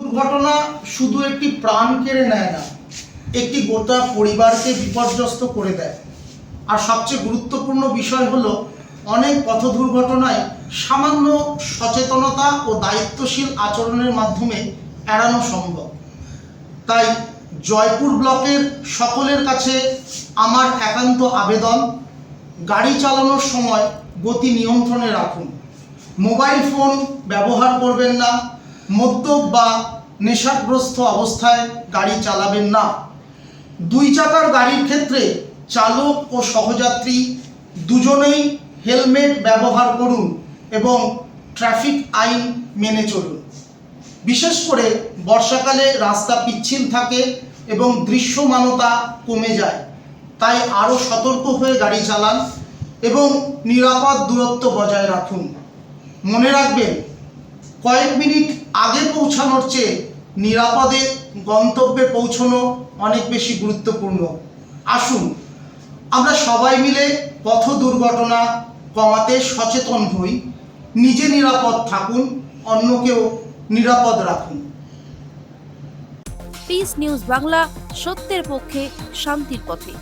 দুর্ঘটনা শুধু একটি প্রাণ কেড়ে নেয় না, একটি গোটা পরিবারকে বিপর্যস্ত করে দেয়। আর সবচেয়ে গুরুত্বপূর্ণ বিষয় হলো, অনেক পথ দুর্ঘটনায় সামান্য সচেতনতা ও দায়িত্বশীল আচরণের মাধ্যমে এড়ানো সম্ভব। তাই জয়পুর ব্লকের সকলের কাছে আমার একান্ত আবেদন, গাড়ি চালানোর সময় গতি নিয়ন্ত্রণে রাখুন। মোবাইল ফোন ব্যবহার করবেন না, মদ্যপ বা নেশাগ্রস্ত অবস্থায় গাড়ি চালাবেন না। দুই চাকার গাড়ির ক্ষেত্রে চালক ও সহযাত্রী দুজনেই হেলমেট ব্যবহার করুন এবং ট্রাফিক আইন মেনে চলুন। বিশেষ করে বর্ষাকালে রাস্তা পিচ্ছিল থাকে এবং দৃশ্যমানতা কমে যায়, তাই আরও সতর্ক হয়ে গাড়ি চালান এবং নিরাপদ দূরত্ব বজায় রাখুন। মনে রাখবেন, কয়েক মিনিট আগে পৌঁছানোর চেয়ে নিরাপদে গন্তব্যে পৌঁছানো অনেক বেশি গুরুত্বপূর্ণ। আসুন আমরা সবাই মিলে পথ দুর্ঘটনা কমাতে সচেতন হই। নিজে নিরাপদ থাকুন, অন্যকেও নিরাপদ রাখুন। পিস নিউজ বাংলা, সত্যের পক্ষে, শান্তির পথে।